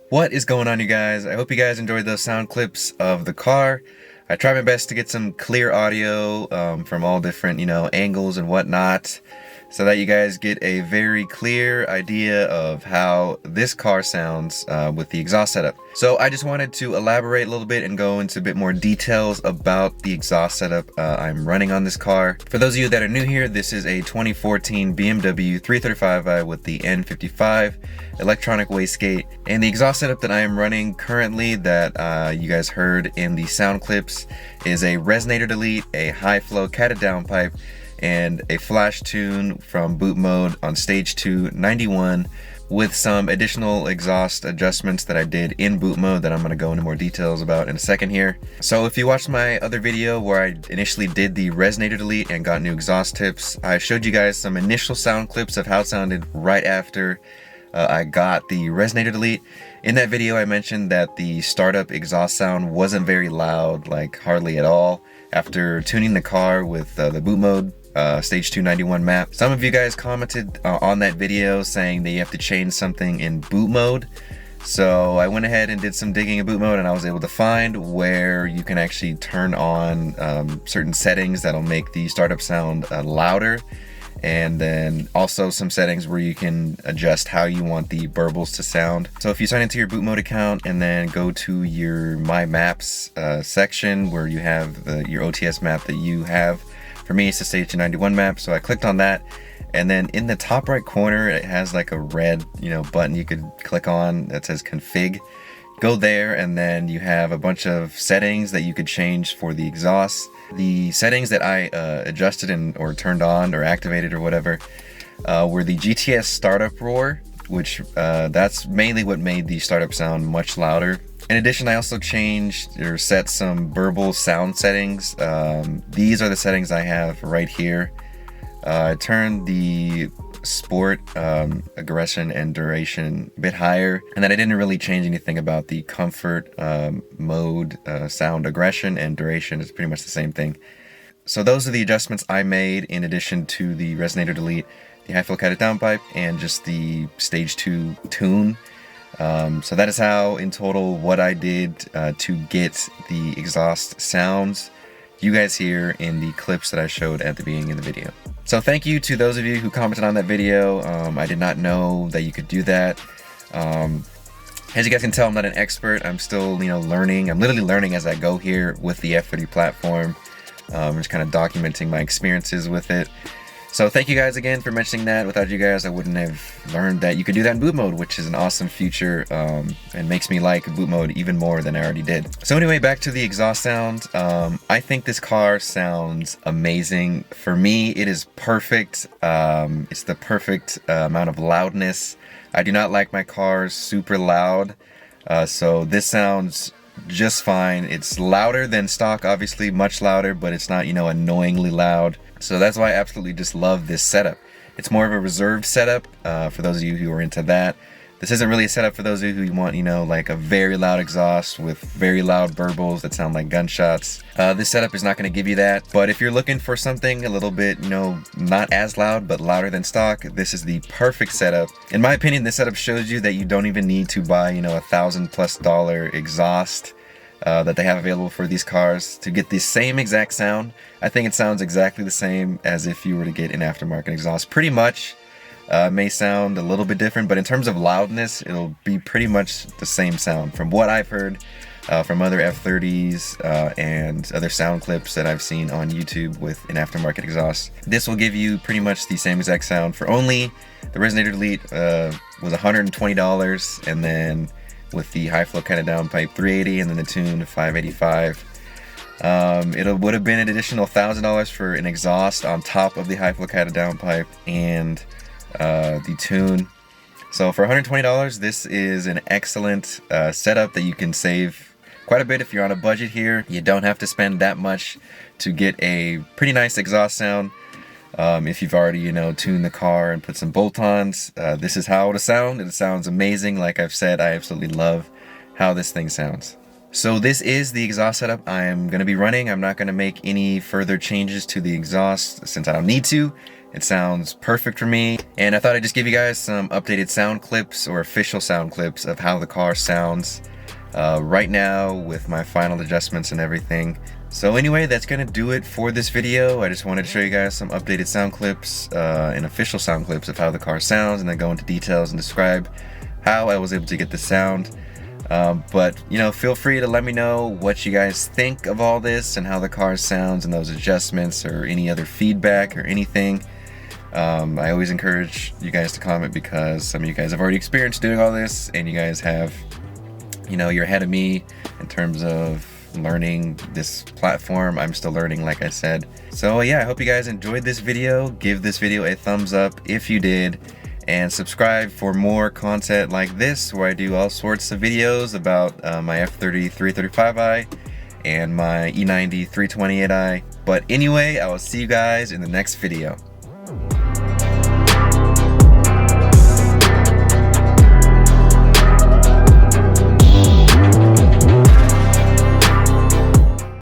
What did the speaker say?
What is going on, you guys? I hope you guys enjoyed those sound clips of the car. I tried my best to get some clear audio from all different, angles and whatnot, so that you guys get a very clear idea of how this car sounds with the exhaust setup. So I just wanted to elaborate a little bit and go into a bit more details about the exhaust setup I'm running on this car. For those of you that are new here, this is a 2014 BMW 335i with the N55 electronic wastegate, and the exhaust setup that I am running currently that you guys heard in the sound clips is a Resonator delete, a high flow catted downpipe, and a flash tune from boot mode on stage 2 91 with some additional exhaust adjustments that I did in boot mode that I'm going to go into more details about in a second here. So if you watched my other video where I initially did the Resonator delete and got new exhaust tips, I showed you guys some initial sound clips of how it sounded right after I got the Resonator delete. In that video I mentioned that the startup exhaust sound wasn't very loud, like hardly at all, after tuning the car with the boot mode stage 291 map. Some of you guys commented on that video saying that you have to change something in boot mode. So I went ahead and did some digging in boot mode, and I was able to find where you can actually turn on certain settings that'll make the startup sound louder, and then also some settings where you can adjust how you want the burbles to sound. So if you sign into your boot mode account and then go to your My Maps section where you have your OTS map that you have, for me it's the stage 291 map, so I clicked on that, and then in the top right corner it has like a red button you could click on that says config. Go there, and then you have a bunch of settings that you could change for the exhaust. The settings that I adjusted or turned on or activated or whatever were the GTS startup roar, which that's mainly what made the startup sound much louder. In addition, I also changed or set some burble sound settings. These are the settings I have right here. I turned the sport aggression and duration a bit higher, and then I didn't really change anything about the comfort mode sound aggression and duration. Is pretty much the same thing. So those are the adjustments I made in addition to the Resonator delete, the high flow catted downpipe, and just the stage 2 tune. So that is how in total what I did to get the exhaust sounds you guys hear in the clips that I showed at the beginning of the video. So thank you to those of you who commented on that video. I did not know that you could do that. As you guys can tell, I'm not an expert. I'm still learning. I'm literally learning as I go here with the F30 platform. I'm just kind of documenting my experiences with it. So thank you guys again for mentioning that. Without you guys, I wouldn't have learned that you could do that in boot mode, which is an awesome feature and makes me like boot mode even more than I already did. So anyway, back to the exhaust sound. I think this car sounds amazing. For me, it is perfect. It's the perfect amount of loudness. I do not like my cars super loud, so this sounds just fine. It's louder than stock, obviously, much louder, but it's not, annoyingly loud. So that's why I absolutely just love this setup. It's more of a reserved setup for those of you who are into that. This isn't really a setup for those of you who want, like a very loud exhaust with very loud burbles that sound like gunshots. This setup is not going to give you that. But if you're looking for something a little bit, not as loud but louder than stock, this is the perfect setup. In my opinion, this setup shows you that you don't even need to buy, $1,000+ exhaust that they have available for these cars to get the same exact sound. I think it sounds exactly the same as if you were to get an aftermarket exhaust. Pretty much. May sound a little bit different, but in terms of loudness, it'll be pretty much the same sound from what I've heard from other F30s and other sound clips that I've seen on YouTube with an aftermarket exhaust. This will give you pretty much the same exact sound for only the Resonator delete was $120, and then with the high flow catted downpipe $380, and then the tune $585. It would have been an additional $1,000 for an exhaust on top of the high flow catted downpipe and the tune. So for $120, this is an excellent setup that you can save quite a bit if you're on a budget here. You don't have to spend that much to get a pretty nice exhaust sound. If you've already, tuned the car and put some bolt-ons, this is how it'll sound. It sounds amazing. Like I've said, I absolutely love how this thing sounds. So this is the exhaust setup I'm going to be running. I'm not going to make any further changes to the exhaust since I don't need to. It sounds perfect for me. And I thought I'd just give you guys some updated sound clips or official sound clips of how the car sounds right now with my final adjustments and everything. So anyway, that's going to do it for this video. I just wanted to show you guys some updated sound clips and official sound clips of how the car sounds, and then go into details and describe how I was able to get the sound. But you know, feel free to let me know what you guys think of all this and how the car sounds and those adjustments, or any other feedback or anything. I always encourage you guys to comment because some of you guys have already experienced doing all this, and you guys have, you know, you're ahead of me in terms of learning this platform. I'm still learning, like I said. So yeah, I hope you guys enjoyed this video. Give this video a thumbs up if you did, and subscribe for more content like this, where I do all sorts of videos about my F30 335i and my E90 328i. But anyway, I will see you guys in the next video.